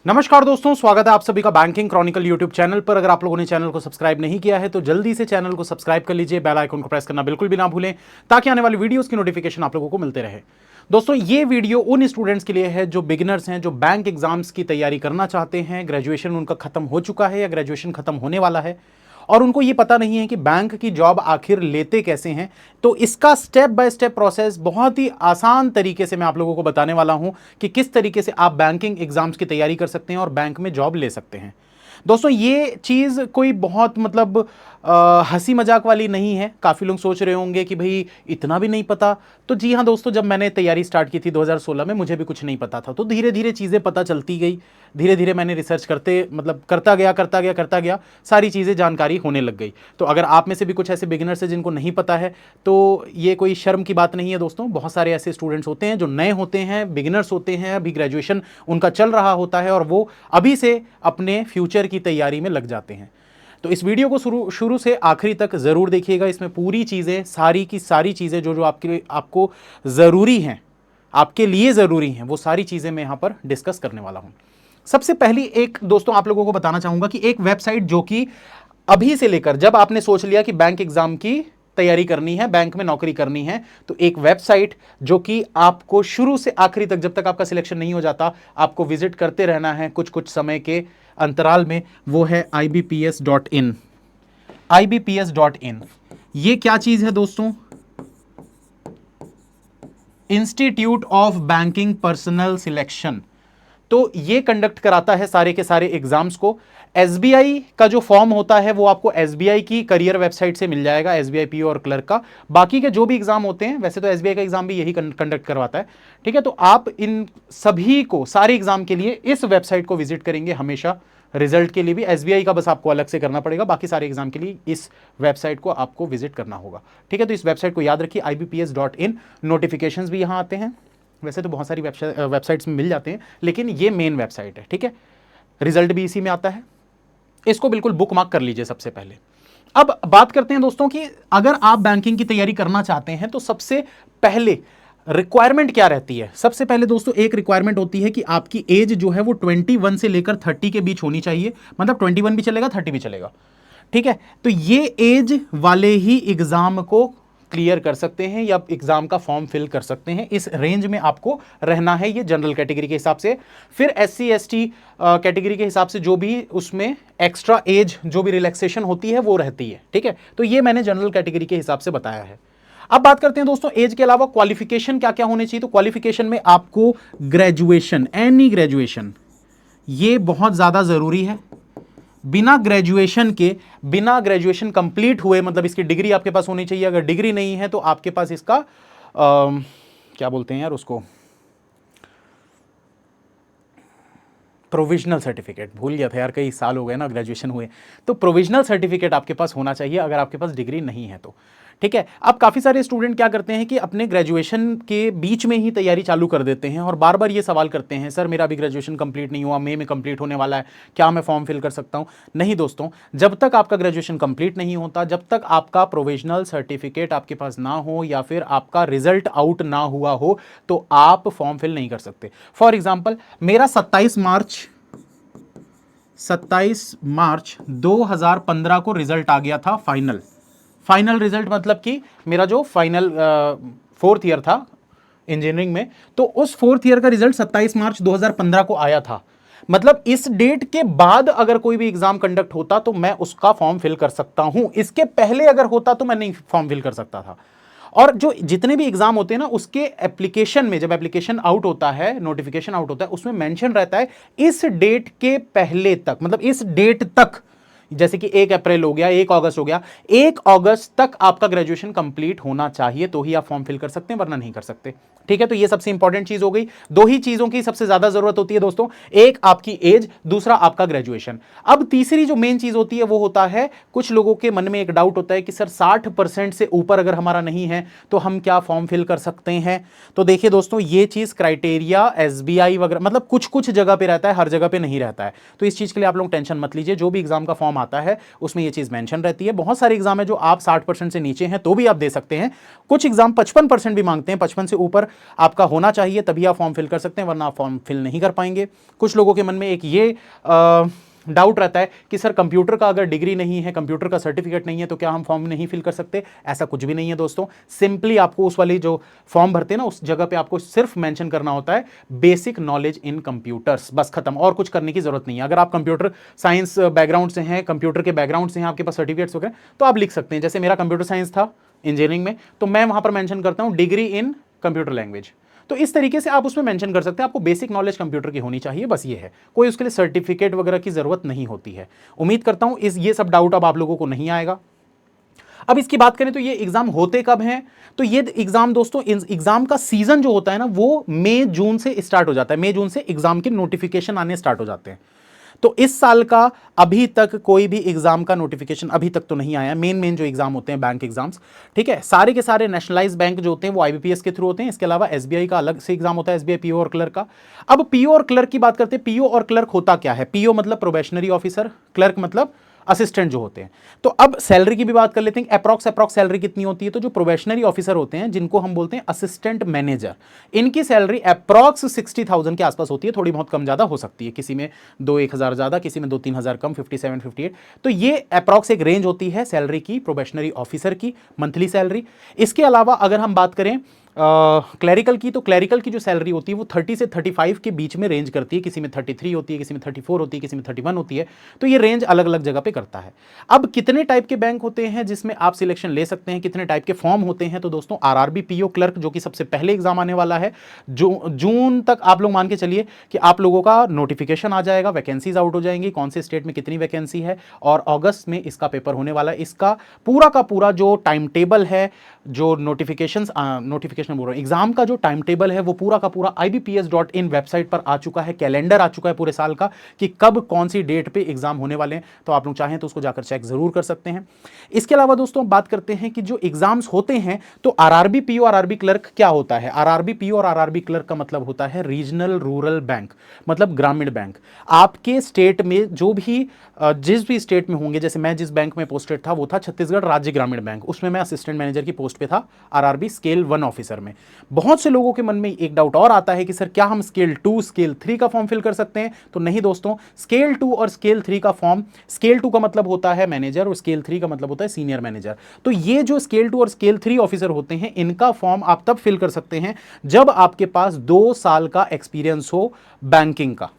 नमस्कार दोस्तों, स्वागत है आप सभी का बैंकिंग क्रॉनिकल यूट्यूब चैनल पर। अगर आप लोगों ने चैनल को सब्सक्राइब नहीं किया है तो जल्दी से चैनल को सब्सक्राइब कर लीजिए, बेल आइकन को प्रेस करना बिल्कुल भी ना भूलें ताकि आने वाली वीडियोस की नोटिफिकेशन आप लोगों को मिलते रहे। दोस्तों, ये वीडियो उन स्टूडेंट्स के लिए है जो बिगिनर्स हैं, जो बैंक एग्जाम्स की तैयारी करना चाहते हैं, ग्रेजुएशन उनका खत्म हो चुका है या ग्रेजुएशन खत्म होने वाला है और उनको ये पता नहीं है कि बैंक की जॉब आखिर लेते कैसे हैं। तो इसका स्टेप बाय स्टेप प्रोसेस बहुत ही आसान तरीके से मैं आप लोगों को बताने वाला हूं कि किस तरीके से आप बैंकिंग एग्जाम्स की तैयारी कर सकते हैं और बैंक में जॉब ले सकते हैं। दोस्तों, ये चीज़ कोई बहुत हंसी मजाक वाली नहीं है। काफ़ी लोग सोच रहे होंगे कि भाई इतना भी नहीं पता। तो जी हाँ दोस्तों, जब मैंने तैयारी स्टार्ट की थी 2016 में, मुझे भी कुछ नहीं पता था। तो धीरे धीरे चीज़ें पता चलती गई, धीरे धीरे मैंने रिसर्च करता गया, सारी चीज़ें जानकारी होने लग गई। तो अगर आप में से भी कुछ ऐसे बिगिनर्स हैं जिनको नहीं पता है तो ये कोई शर्म की बात नहीं है दोस्तों। बहुत सारे ऐसे स्टूडेंट्स होते हैं जो नए होते हैं, बिगिनर्स होते हैं, अभी ग्रेजुएशन उनका चल रहा होता है और वो अभी से अपने फ्यूचर की तैयारी में लग जाते हैं। तो इस वीडियो को शुरू से आखिरी तक जरूर देखिएगा। इसमें पूरी चीज़ें, सारी की सारी चीज़ें जो आपको ज़रूरी हैं, आपके लिए ज़रूरी हैं, वो सारी चीज़ें मैं यहाँ पर डिस्कस करने वाला हूँ। सबसे पहली एक दोस्तों आप लोगों को बताना चाहूँगा कि एक वेबसाइट जो कि अभी से लेकर, जब आपने सोच लिया कि बैंक एग्जाम की तैयारी करनी है, बैंक में नौकरी करनी है, तो एक वेबसाइट जो कि आपको शुरू से आखिरी तक, जब तक आपका सिलेक्शन नहीं हो जाता, आपको विजिट करते रहना है कुछ कुछ समय के अंतराल में, वो है ibps.in। ibps.in ये क्या चीज है दोस्तों? Institute of banking personal selection. तो ये कंडक्ट कराता है सारे के सारे एग्जाम्स को। एसबीआई का जो फॉर्म होता है वो आपको एसबीआई की करियर वेबसाइट से मिल जाएगा, एसबीआई पीओ और क्लर्क का। बाकी के जो भी एग्जाम होते हैं, वैसे तो एसबीआई का एग्जाम भी यही कंडक्ट करवाता है, ठीक है। तो आप इन सभी को, सारे एग्जाम के लिए इस वेबसाइट को विजिट करेंगे हमेशा। रिजल्ट के लिए भी एसबीआई का बस आपको अलग से करना पड़ेगा, बाकी सारे एग्जाम के लिए इस वेबसाइट को आपको विजिट करना होगा, ठीक है। तो इस वेबसाइट को याद रखिए, ibps.in। नोटिफिकेशंस भी यहाँ आते हैं, वैसे तो बहुत सारी वेबसाइट्स में मिल जाते हैं, लेकिन ये मेन वेबसाइट है, ठीक है। रिजल्ट भी इसी में आता है, इसको बिल्कुल बुकमार्क कर लीजिए सबसे पहले। अब बात करते हैं दोस्तों कि अगर आप बैंकिंग की तैयारी करना चाहते हैं तो सबसे पहले रिक्वायरमेंट क्या रहती है? सबसे पहले दोस्तों एक रिक्वायरमेंट होती है कि आपकी एज जो है वो 21 से लेकर 30 के बीच होनी चाहिए। मतलब 21 भी चलेगा, 30 भी चलेगा, ठीक है। तो ये एज वाले ही एग्जाम को क्लियर कर सकते हैं या एग्जाम का फॉर्म फिल कर सकते हैं। इस रेंज में आपको रहना है, ये जनरल कैटेगरी के हिसाब से। फिर एससी एसटी कैटेगरी के हिसाब से जो भी उसमें एक्स्ट्रा एज, जो भी रिलैक्सेशन होती है वो रहती है, ठीक है। तो ये मैंने जनरल कैटेगरी के हिसाब से बताया है। अब बात करते हैं दोस्तों एज के अलावा क्वालिफिकेशन क्या क्या होने चाहिए। तो क्वालिफिकेशन में आपको ग्रेजुएशन, एनी ग्रेजुएशन, ये बहुत ज्यादा जरूरी है। बिना ग्रेजुएशन कंप्लीट हुए, मतलब इसकी डिग्री आपके पास होनी चाहिए। अगर डिग्री नहीं है तो आपके पास इसका क्या बोलते हैं यार उसको, प्रोविजनल सर्टिफिकेट, भूल गया था यार, कई साल हो गए ना ग्रेजुएशन हुए। तो प्रोविजनल सर्टिफिकेट आपके पास होना चाहिए अगर आपके पास डिग्री नहीं है तो, ठीक है। अब काफ़ी सारे स्टूडेंट क्या करते हैं कि अपने ग्रेजुएशन के बीच में ही तैयारी चालू कर देते हैं और बार बार ये सवाल करते हैं, सर मेरा अभी ग्रेजुएशन कंप्लीट नहीं हुआ, मई में कंप्लीट होने वाला है, क्या मैं फॉर्म फिल कर सकता हूँ? नहीं दोस्तों, जब तक आपका ग्रेजुएशन कंप्लीट नहीं होता, जब तक आपका प्रोविजनल सर्टिफिकेट आपके पास ना हो या फिर आपका रिजल्ट आउट ना हुआ हो, तो आप फॉर्म फिल नहीं कर सकते। फॉर एग्जाम्पल, मेरा 27 मार्च 2015 को रिजल्ट आ गया था, फाइनल रिजल्ट, मतलब कि मेरा जो फाइनल 4th ईयर था इंजीनियरिंग में, तो उस 4th ईयर का रिजल्ट 27 मार्च 2015 को आया था। मतलब इस डेट के बाद अगर कोई भी एग्जाम कंडक्ट होता तो मैं उसका फॉर्म फिल कर सकता हूं। इसके पहले अगर होता तो मैं नहीं फॉर्म फिल कर सकता था। और जो जितने भी एग्जाम होते हैं ना, उसके एप्लीकेशन में, जब एप्लीकेशन आउट होता है, नोटिफिकेशन आउट होता है, उसमें मेंशन रहता है इस डेट के पहले तक, मतलब इस डेट तक, जैसे कि 1 अप्रैल हो गया, 1 अगस्त हो गया, 1 अगस्त तक आपका ग्रेजुएशन कंप्लीट होना चाहिए, तो ही आप फॉर्म फिल कर सकते हैं, वरना नहीं कर सकते, ठीक है। तो ये सबसे इंपॉर्टेंट चीज हो गई। दो ही चीजों की सबसे ज्यादा जरूरत होती है दोस्तों, एक आपकी एज, दूसरा आपका ग्रेजुएशन। अब तीसरी जो मेन चीज होती है वो होता है, कुछ लोगों के मन में एक डाउट होता है कि सर 60% से ऊपर अगर हमारा नहीं है तो हम क्या फॉर्म फिल कर सकते हैं? तो देखिए दोस्तों, ये चीज क्राइटेरिया एसबीआई वगैरह, मतलब कुछ कुछ जगह पे रहता है, हर जगह पे नहीं रहता है। तो इस चीज के लिए आप लोग टेंशन मत लीजिए। जो भी एग्जाम का फॉर्म फॉर्म आता है उसमें ये चीज़ मेंशन रहती है। बहुत सारे एग्जाम है जो आप 60% से नीचे हैं तो भी आप दे सकते हैं, कुछ एग्जाम 55% भी मांगते हैं, 55 से ऊपर आपका होना चाहिए तभी आप फॉर्म फिल कर सकते हैं, वरना आप फॉर्म फिल नहीं कर पाएंगे। कुछ लोगों के मन में एक ये डाउट रहता है कि सर कंप्यूटर का अगर डिग्री नहीं है, कंप्यूटर का सर्टिफिकेट नहीं है तो क्या हम फॉर्म नहीं फिल कर सकते? ऐसा कुछ भी नहीं है दोस्तों। सिंपली आपको उस वाली जो फॉर्म भरते हैं ना, उस जगह पे आपको सिर्फ मेंशन करना होता है बेसिक नॉलेज इन कंप्यूटर्स, बस खत्म, और कुछ करने की जरूरत नहीं है। अगर आप कंप्यूटर साइंस बैकग्राउंड से हैं, कंप्यूटर के बैकग्राउंड से हैं, आपके पास सर्टिफिकेट्स वगैरह, तो आप लिख सकते हैं। जैसे मेरा कंप्यूटर साइंस था इंजीनियरिंग में, तो मैं वहां पर मेंशन करता हूं डिग्री इन कंप्यूटर लैंग्वेज। तो इस तरीके से आप उसमें मेंशन कर सकते हैं। आपको बेसिक नॉलेज कंप्यूटर की होनी चाहिए, बस ये है, कोई उसके लिए सर्टिफिकेट वगैरह की जरूरत नहीं होती है। उम्मीद करता हूं ये सब डाउट अब आप लोगों को नहीं आएगा। अब इसकी बात करें तो ये एग्जाम होते कब हैं? तो ये एग्जाम दोस्तों, एग्जाम का सीजन जो होता है ना, वो मई जून से स्टार्ट हो जाता है। मई जून से एग्जाम के नोटिफिकेशन आने स्टार्ट हो जाते हैं। तो इस साल का अभी तक कोई भी एग्जाम का नोटिफिकेशन अभी तक तो नहीं आया। मेन जो एग्जाम होते हैं बैंक एग्जाम्स, ठीक है, सारे के सारे नेशनलाइज बैंक जो होते हैं वो आईबीपीएस के थ्रू होते हैं। इसके अलावा एसबीआई का अलग से एग्जाम होता है, एसबीआई पीओ और क्लर्क का। अब पीओ और क्लर्क की बात करते हैं। पीओ और क्लर्क होता क्या है? पीओ मतलब प्रोबेशनरी ऑफिसर, क्लर्क मतलब असिस्टेंट जो होते हैं। तो अब सैलरी की भी बात कर लेते हैं। अप्रॉक्स सैलरी कितनी होती है? तो जो प्रोबेशनरी ऑफिसर होते हैं, जिनको हम बोलते हैं असिस्टेंट मैनेजर, इनकी सैलरी अप्रॉक्स 60,000 के आसपास होती है। थोड़ी बहुत कम ज्यादा हो सकती है, किसी में 2-1 हजार ज्यादा, किसी में 2-3 हजार कम, 57, 58। तो ये अप्रॉक्स एक रेंज होती है सैलरी की प्रोबेशनरी ऑफिसर की, मंथली सैलरी। इसके अलावा अगर हम बात करें क्लैरिकल की, तो क्लैरिकल की जो सैलरी होती है वो 30 से 35 के बीच में रेंज करती है। किसी में 33 होती है, किसी में 34 होती है, किसी में 31 होती है। तो ये रेंज अलग अलग जगह पे करता है। अब कितने टाइप के बैंक होते हैं जिसमें आप सिलेक्शन ले सकते हैं, कितने टाइप के फॉर्म होते हैं? तो दोस्तों आरआरबी पीओ क्लर्क, जो कि सबसे पहले एग्जाम आने वाला है, जो जून तक आप लोग मान के चलिए कि आप लोगों का नोटिफिकेशन आ जाएगा, वैकेंसीज आउट हो जाएंगी, कौन से स्टेट में कितनी वैकेंसी है, और अगस्त में इसका पेपर होने वाला है। इसका पूरा का पूरा जो टाइम टेबल है, जो नोटिफिकेशन बोल रहा हूं, एग्जाम का जो टाइम टेबल है वो पूरा का पूरा ibps.in वेबसाइट पर आ चुका है। कैलेंडर आ चुका है पूरे साल का कि कब कौन सी डेट पे एग्जाम होने वाले हैं। तो आप लोग चाहें तो उसको जाकर चेक जरूर कर सकते हैं। इसके अलावा दोस्तों बात करते हैं कि जो एग्जाम्स होते हैं, तो आरआरबी पीओ आरआरबी क्लर्क क्या होता है? आरआरबी पीओ और आरआरबी क्लर्क का मतलब होता है रीजनल रूरल बैंक, मतलब ग्रामीण बैंक। आपके स्टेट में जो भी जिस भी स्टेट में होंगे, जैसे मैं जिस बैंक में पोस्टेड था वो था छत्तीसगढ़ राज्य ग्रामीण बैंक, उसमें मैं असिस्टेंट मैनेजर की पोस्ट पे था, आरआरबी स्केल 1 ऑफिसर में। बहुत से लोगों के मन में एक डाउट और आता है कि सर क्या हम स्केल 2 स्केल 3 का फॉर्म फिल कर सकते हैं? तो नहीं दोस्तों, स्केल 2 और स्केल 3 का फॉर्म, स्केल 2 का मतलब होता है मैनेजर और स्केल 3 का मतलब होता है सीनियर मैनेजर। तो ये जो स्केल 2 और स्केल 3 ऑफिसर होते हैं, इनका फॉर्म आप तब फिल कर सकते हैं जब आपके पास 2 साल का एक्सपीरियंस हो बैंकिंग का।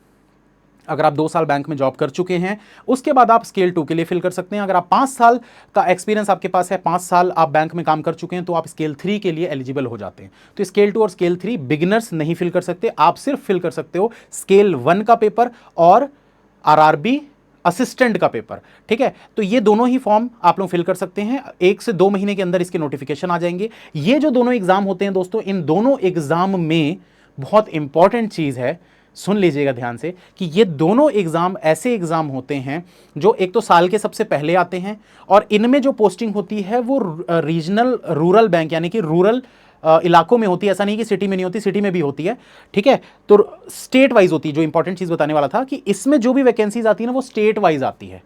अगर आप 2 साल बैंक में जॉब कर चुके हैं, उसके बाद आप स्केल 2 के लिए फिल कर सकते हैं। अगर आप 5 साल का एक्सपीरियंस आपके पास है, 5 साल आप बैंक में काम कर चुके हैं, तो आप स्केल 3 के लिए एलिजिबल हो जाते हैं। तो स्केल 2 और स्केल 3 बिगिनर्स नहीं फिल कर सकते, आप सिर्फ फिल कर सकते हो स्केल 1 का पेपर और आरआरबी असिस्टेंट का पेपर, ठीक है। तो ये दोनों ही फॉर्म आप लोग फिल कर सकते हैं। 1 से 2 महीने के अंदर इसके नोटिफिकेशन आ जाएंगे। ये जो दोनों एग्जाम होते हैं दोस्तों, इन दोनों एग्जाम में बहुत इंपॉर्टेंट चीज है, सुन लीजिएगा ध्यान से, कि ये दोनों एग्जाम ऐसे एग्जाम होते हैं जो एक तो साल के सबसे पहले आते हैं, और इनमें जो पोस्टिंग होती है वो रीजनल रूरल बैंक यानी कि रूरल इलाकों में होती है। ऐसा नहीं कि सिटी में नहीं होती, सिटी में भी होती है, ठीक है। तो स्टेट वाइज होती है। जो इंपॉर्टेंट चीज बताने वाला था कि इसमें जो भी वैकेंसीज आती है ना, वो स्टेट वाइज आती है।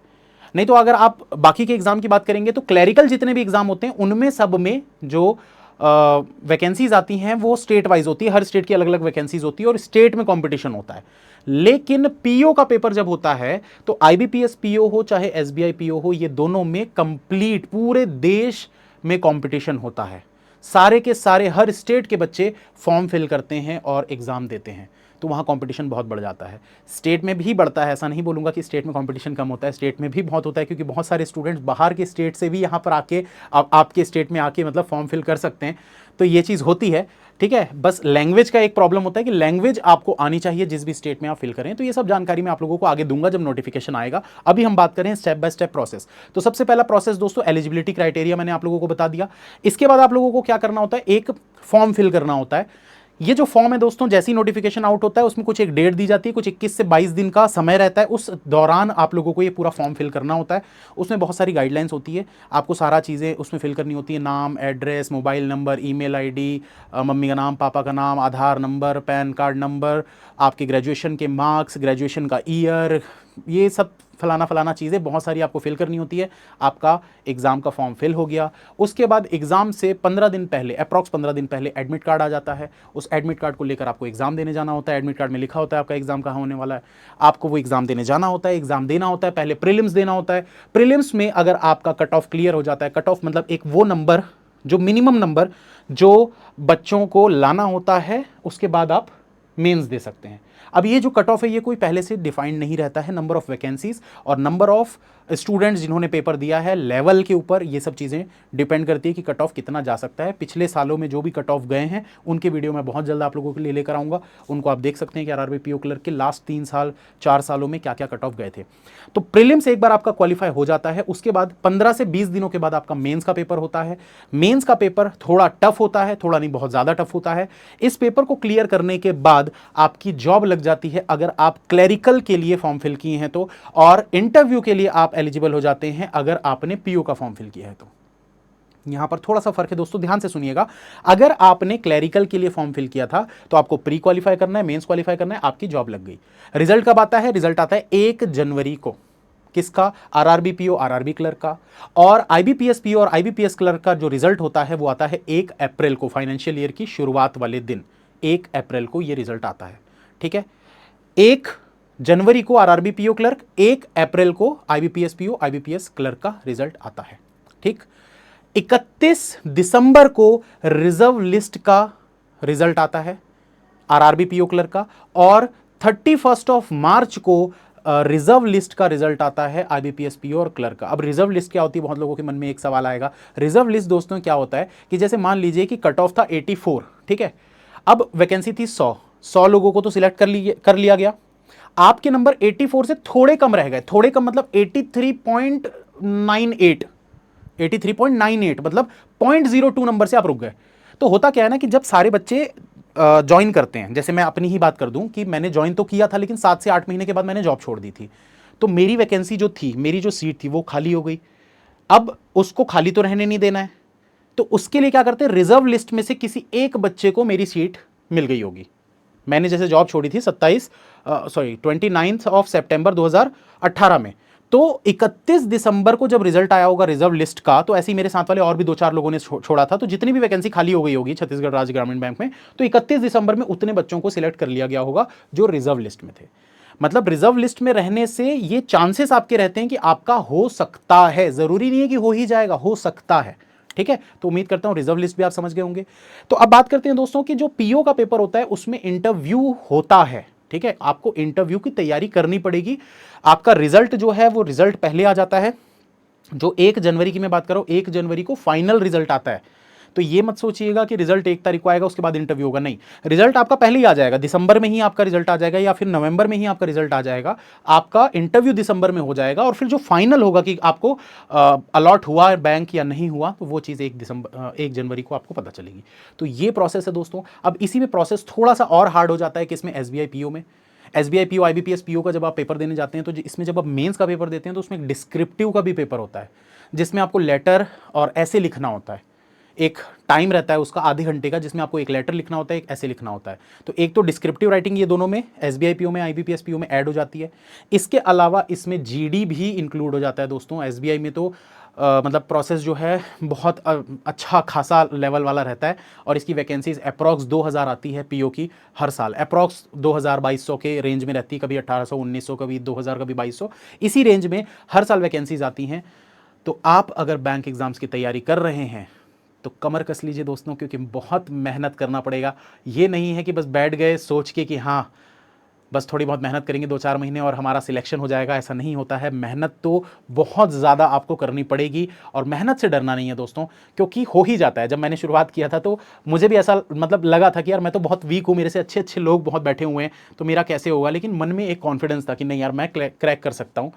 नहीं तो अगर आप बाकी के एग्जाम की बात करेंगे तो क्लैरिकल जितने भी एग्जाम होते हैं उनमें सब में जो वैकेंसीज आती हैं वो स्टेट वाइज होती है। हर स्टेट की अलग अलग वैकेंसीज होती है और स्टेट में कंपटीशन होता है। लेकिन पीओ का पेपर जब होता है तो आईबीपीएस पीओ हो चाहे एसबीआई पीओ हो, ये दोनों में कंप्लीट पूरे देश में कंपटीशन होता है। सारे के सारे हर स्टेट के बच्चे फॉर्म फिल करते हैं और एग्जाम देते हैं, तो वहाँ कंपटीशन बहुत बढ़ जाता है। स्टेट में भी बढ़ता है, ऐसा नहीं बोलूँगा कि स्टेट में कंपटीशन कम होता है, स्टेट में भी बहुत होता है, क्योंकि बहुत सारे स्टूडेंट्स बाहर के स्टेट से भी यहाँ पर आके आपके स्टेट में आके मतलब फॉर्म फिल कर सकते हैं। तो ये चीज़ होती है, ठीक है। बस लैंग्वेज का एक प्रॉब्लम होता है कि लैंग्वेज आपको आनी चाहिए जिस भी स्टेट में आप फिल करें। तो ये सब जानकारी मैं आप लोगों को आगे दूंगा जब नोटिफिकेशन आएगा। अभी हम बात करें स्टेप बाय स्टेप प्रोसेस। तो सबसे पहला प्रोसेस दोस्तों, एलिजिबिलिटी क्राइटेरिया मैंने आप लोगों को बता दिया। इसके बाद आप लोगों को क्या करना होता है, एक फॉर्म फिल करना होता है। ये जो फॉर्म है दोस्तों, जैसी नोटिफिकेशन आउट होता है उसमें कुछ एक डेट दी जाती है, कुछ 21 से 22 दिन का समय रहता है। उस दौरान आप लोगों को ये पूरा फॉर्म फिल करना होता है। उसमें बहुत सारी गाइडलाइंस होती है, आपको सारा चीज़ें उसमें फिल करनी होती है। नाम, address, mobile number, email ID, mummy का नाम, पापा का नाम, आधार नंबर, पैन कार्ड नंबर, आपके ग्रेजुएशन के मार्क्स, ग्रेजुएशन का ईयर, ये सब फलाना फलाना चीज़ें बहुत सारी आपको फिल करनी होती है। आपका एग्ज़ाम का फॉर्म फिल हो गया, उसके बाद एग्ज़ाम से 15 दिन पहले, अप्रॉक्स 15 दिन पहले एडमिट कार्ड आ जाता है। उस एडमिट कार्ड को लेकर आपको एग्ज़ाम देने जाना होता है। एडमिट कार्ड में लिखा होता है आपका एग्ज़ाम कहाँ होने वाला है, आपको वो एग्ज़ाम देने जाना होता है। एग्ज़ाम देना होता है, पहले प्रीलिम्स देना होता है। प्रीलिम्स में अगर आपका कट ऑफ क्लियर हो जाता है, कट ऑफ मतलब एक वो नंबर जो मिनिमम नंबर जो बच्चों को लाना होता है, उसके बाद आप मेंस दे सकते हैं। अब ये जो कट ऑफ है ये कोई पहले से डिफाइंड नहीं रहता है। नंबर ऑफ वैकेंसीज और नंबर ऑफ स्टूडेंट्स जिन्होंने पेपर दिया है, लेवल के ऊपर ये सब चीज़ें डिपेंड करती है कि कट ऑफ कितना जा सकता है। पिछले सालों में जो भी कट ऑफ गए हैं उनके वीडियो मैं बहुत जल्द आप लोगों के लिए लेकर आऊँगा। उनको आप देख सकते हैं कि आरआरबी पीओ क्लर्क के लास्ट 3 साल 4 सालों में क्या क्या कट ऑफ गए थे। तो प्रीलिम्स एक बार आपका क्वालिफाई हो जाता है, उसके बाद 15 से 20 दिनों के बाद आपका मेंस का पेपर होता है। मेंस का पेपर थोड़ा टफ होता है, थोड़ा नहीं बहुत ज़्यादा टफ होता है। इस पेपर को क्लियर करने के बाद आपकी जॉब लग जाती है अगर आप क्लरिकल के लिए फॉर्म फिल किए हैं तो, और इंटरव्यू के लिए आप एलिजिबल हो जाते हैं अगर आपने पीओ का फॉर्म फिल किया है तो। यहां पर थोड़ा सा फर्क है दोस्तों, ध्यान से सुनिएगा। अगर आपने क्लरिकल के लिए फॉर्म फिल किया था तो आपको प्री क्वालिफाई करना है, मेंस क्वालिफाई करना है, आपकी जॉब लग गई। रिजल्ट कब आता है? रिजल्ट आता है 1 जनवरी को। किसका? आरआरबी पीओ, आरआरबी क्लर्क का। और आईबीपीएस पीओ और आईबीपीएस क्लर्क का जो रिजल्ट होता है वो आता है 1 अप्रैल को, फाइनेंशियल ईयर की शुरुआत वाले दिन 1 अप्रैल को ये रिजल्ट आता है। ठीक है, 1 जनवरी को आरआरबी पीओ क्लर्क, 1 अप्रैल को आईबीपीएस पीओ आईबीपीएस क्लर्क का रिजल्ट आता है। ठीक, 31 दिसंबर को रिजर्व लिस्ट का रिजल्ट आता है आरआरबी पीओ क्लर्क का, और 31 ऑफ मार्च को रिजर्व लिस्ट का रिजल्ट आता है आईबीपीएस पीओ और क्लर्क का। अब रिजर्व लिस्ट क्या होती है? बहुत लोगों के मन में एक सवाल आएगा। रिजर्व लिस्ट दोस्तों क्या होता है कि जैसे मान लीजिए कि कट ऑफ था 84, ठीक है, अब वैकेंसी थी 100 लोगों को तो सिलेक्ट कर लिया गया। आपके नंबर 84 से थोड़े कम रह गए, थोड़े कम मतलब 83.98, 83.98 मतलब 0.02 नंबर से आप रुक गए। तो होता क्या है ना कि जब सारे बच्चे ज्वाइन करते हैं, जैसे मैं अपनी ही बात कर दूं कि मैंने ज्वाइन तो किया था लेकिन 7 से 8 महीने के बाद मैंने जॉब छोड़ दी थी, तो मेरी वैकेंसी जो थी, मेरी जो सीट थी वो खाली हो गई। अब उसको खाली तो रहने नहीं देना है, तो उसके लिए क्या करते हैं, रिजर्व लिस्ट में से किसी एक बच्चे को मेरी सीट मिल गई होगी। मैंने जैसे जॉब छोड़ी थी 29 ऑफ सितंबर 2018 में, तो 31 दिसंबर को जब रिजल्ट आया होगा रिजर्व लिस्ट का, तो ऐसे ही मेरे साथ वाले और भी 2-4 लोगों ने छोड़ा था, तो जितनी भी वैकेंसी खाली हो गई होगी छत्तीसगढ़ राज्य ग्रामीण बैंक में, तो 31 दिसंबर में उतने बच्चों को सिलेक्ट कर लिया गया होगा जो रिजर्व लिस्ट में थे। मतलब रिजर्व लिस्ट में रहने से ये चांसेस आपके रहते हैं कि आपका हो सकता है, जरूरी नहीं है कि हो ही जाएगा, हो सकता है। ठीक है, तो उम्मीद करता हूं रिजर्व लिस्ट भी आप समझ गए होंगे। तो अब बात करते हैं दोस्तों कि जो पीओ का पेपर होता है उसमें इंटरव्यू होता है। ठीक है, आपको इंटरव्यू की तैयारी करनी पड़ेगी। आपका रिजल्ट जो है वो रिजल्ट पहले आ जाता है, जो 1 जनवरी की मैं बात कर रहा हूं, 1 जनवरी को फाइनल रिजल्ट आता है। तो ये मत सोचिएगा कि रिजल्ट 1 तारीख को आएगा उसके बाद इंटरव्यू होगा, नहीं, रिजल्ट आपका पहले ही आ जाएगा, दिसंबर में ही आपका रिजल्ट आ जाएगा या फिर नवंबर में ही आपका रिजल्ट आ जाएगा। आपका इंटरव्यू दिसंबर में हो जाएगा और फिर जो फाइनल होगा कि आपको अलॉट हुआ बैंक या नहीं हुआ, तो वो चीज़ 1 जनवरी को आपको पता चलेगी। तो ये प्रोसेस है दोस्तों। अब इसी में प्रोसेस थोड़ा सा और हार्ड हो जाता है कि इसमें एसबीआई पीओ में, एसबीआई पीओ आईबीपीएस पीओ का जब आप पेपर देने जाते हैं तो इसमें जब आप मेंस का पेपर देते हैं तो उसमें एक डिस्क्रिप्टिव का भी पेपर होता है, जिसमें आपको लेटर और ऐसे लिखना होता है। एक टाइम रहता है उसका आधे घंटे का, जिसमें आपको एक लेटर लिखना होता है, एक ऐसे लिखना होता है। तो एक तो डिस्क्रिप्टिव राइटिंग ये दोनों में एसबीआई पीओ में आईबीपीएस पीओ में ऐड हो जाती है। इसके अलावा इसमें जीडी भी इंक्लूड हो जाता है दोस्तों। एसबीआई में तो मतलब प्रोसेस जो है बहुत अच्छा खासा लेवल वाला रहता है, और इसकी वैकेंसीज अप्रॉक्स 2000 आती है पीओ की हर साल, अप्रॉक्स 2000-2200 के रेंज में रहती है, कभी 1800, 1900, कभी 2000, कभी 2200, इसी रेंज में हर साल वैकेंसीज आती हैं। तो आप अगर बैंक एग्जाम्स की तैयारी कर रहे हैं तो कमर कस लीजिए दोस्तों, क्योंकि बहुत मेहनत करना पड़ेगा। ये नहीं है कि बस बैठ गए सोच के कि हाँ बस थोड़ी बहुत मेहनत करेंगे 2-4 महीने और हमारा सिलेक्शन हो जाएगा, ऐसा नहीं होता है। मेहनत तो बहुत ज़्यादा आपको करनी पड़ेगी, और मेहनत से डरना नहीं है दोस्तों, क्योंकि हो ही जाता है। जब मैंने शुरुआत किया था तो मुझे भी ऐसा मतलब लगा था कि यार मैं तो बहुत वीक हूँ, मेरे से अच्छे अच्छे लोग बहुत बैठे हुए हैं, तो मेरा कैसे होगा, लेकिन मन में एक कॉन्फिडेंस था कि नहीं यार मैं क्रैक कर सकता हूँ,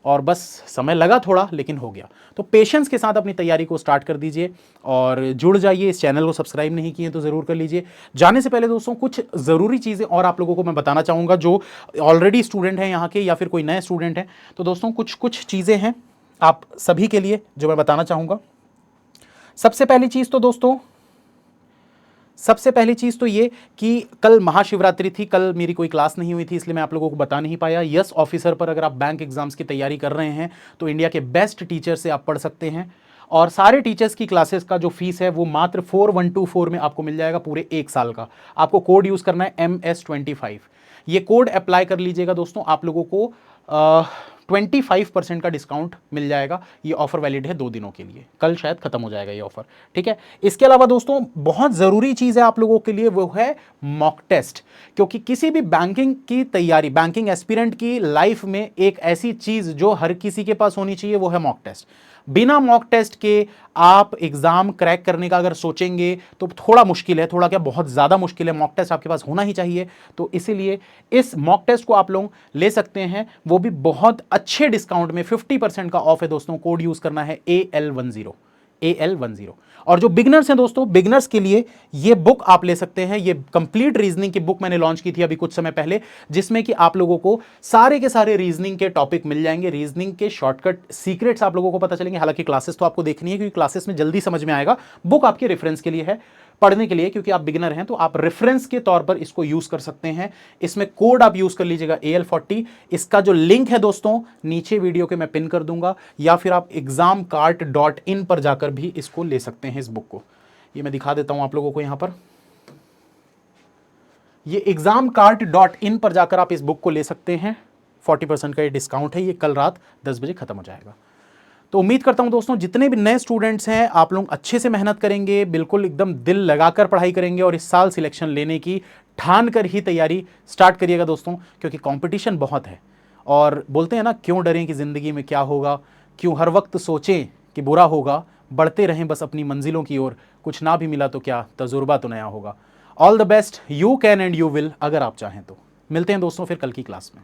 और बस समय लगा थोड़ा लेकिन हो गया। तो पेशेंस के साथ अपनी तैयारी को स्टार्ट कर दीजिए और जुड़ जाइए। इस चैनल को सब्सक्राइब नहीं किए तो ज़रूर कर लीजिए। जाने से पहले दोस्तों कुछ ज़रूरी चीज़ें और आप लोगों को मैं बताना चाहूँगा, जो ऑलरेडी स्टूडेंट हैं यहाँ के या फिर कोई नए स्टूडेंट हैं। तो दोस्तों कुछ चीज़ें हैं आप सभी के लिए जो मैं बताना चाहूँगा। सबसे पहली चीज़ तो दोस्तों सबसे पहली चीज़ तो ये कि कल महाशिवरात्रि थी, कल मेरी कोई क्लास नहीं हुई थी, इसलिए मैं आप लोगों को बता नहीं पाया। यस ऑफिसर पर अगर आप बैंक एग्जाम्स की तैयारी कर रहे हैं तो इंडिया के बेस्ट टीचर से आप पढ़ सकते हैं, और सारे टीचर्स की क्लासेस का जो फीस है वो मात्र 4124 में आपको मिल जाएगा पूरे 1 साल का। आपको कोड यूज़ करना है MS25। ये कोड अप्लाई कर लीजिएगा दोस्तों, आप लोगों को 25% का डिस्काउंट मिल जाएगा। ये ऑफर वैलिड है 2 दिनों के लिए, कल शायद खत्म हो जाएगा ये ऑफर, ठीक है। इसके अलावा दोस्तों बहुत ज़रूरी चीज़ है आप लोगों के लिए, वो है मॉक टेस्ट। क्योंकि किसी भी बैंकिंग की तैयारी, बैंकिंग एस्पिरेंट की लाइफ में एक ऐसी चीज़ जो हर किसी के पास होनी चाहिए वो है मॉक टेस्ट। बिना मॉक टेस्ट के आप एग्जाम क्रैक करने का अगर सोचेंगे तो थोड़ा मुश्किल है, थोड़ा क्या बहुत ज़्यादा मुश्किल है। मॉक टेस्ट आपके पास होना ही चाहिए। तो इसीलिए इस मॉक टेस्ट को आप लोग ले सकते हैं, वो भी बहुत अच्छे डिस्काउंट में। 50% का ऑफ है दोस्तों। कोड यूज़ करना है AL10, AL10। और जो बिगनर्स हैं दोस्तों, बिगनर्स के लिए ये बुक आप ले सकते हैं। ये कंप्लीट रीजनिंग की बुक मैंने लॉन्च की थी अभी कुछ समय पहले, जिसमें कि आप लोगों को सारे के सारे रीजनिंग के टॉपिक मिल जाएंगे, रीजनिंग के शॉर्टकट सीक्रेट्स आप लोगों को पता चलेंगे। हालांकि क्लासेस तो आपको देखनी है क्योंकि क्लासेस में जल्दी समझ में आएगा, बुक आपके रेफरेंस के लिए है, पढ़ने के लिए, क्योंकि आप बिगिनर हैं तो आप रेफरेंस के तौर पर इसको यूज कर सकते हैं। इसमें कोड आप यूज कर लीजिएगा AL40। इसका जो लिंक है दोस्तों नीचे वीडियो के मैं पिन कर दूंगा, या फिर आप examcart.in पर जाकर भी इसको ले सकते हैं, इस बुक को। ये मैं दिखा देता हूं आप लोगों को यहां पर, ये examcart.in पर जाकर आप इस बुक को ले सकते हैं। 40% का ये डिस्काउंट है, ये कल रात 10 बजे खत्म हो जाएगा। तो उम्मीद करता हूं दोस्तों जितने भी नए स्टूडेंट्स हैं आप लोग अच्छे से मेहनत करेंगे, बिल्कुल एकदम दिल लगाकर पढ़ाई करेंगे, और इस साल सिलेक्शन लेने की ठान कर ही तैयारी स्टार्ट करिएगा दोस्तों, क्योंकि कंपटीशन बहुत है। और बोलते हैं ना, क्यों डरें कि ज़िंदगी में क्या होगा, क्यों हर वक्त सोचें कि बुरा होगा, बढ़ते रहें बस अपनी मंजिलों की ओर, कुछ ना भी मिला तो क्या, तजुर्बा तो नया होगा। All the best, you can and you will, अगर आप चाहें तो। मिलते हैं दोस्तों फिर कल की क्लास में।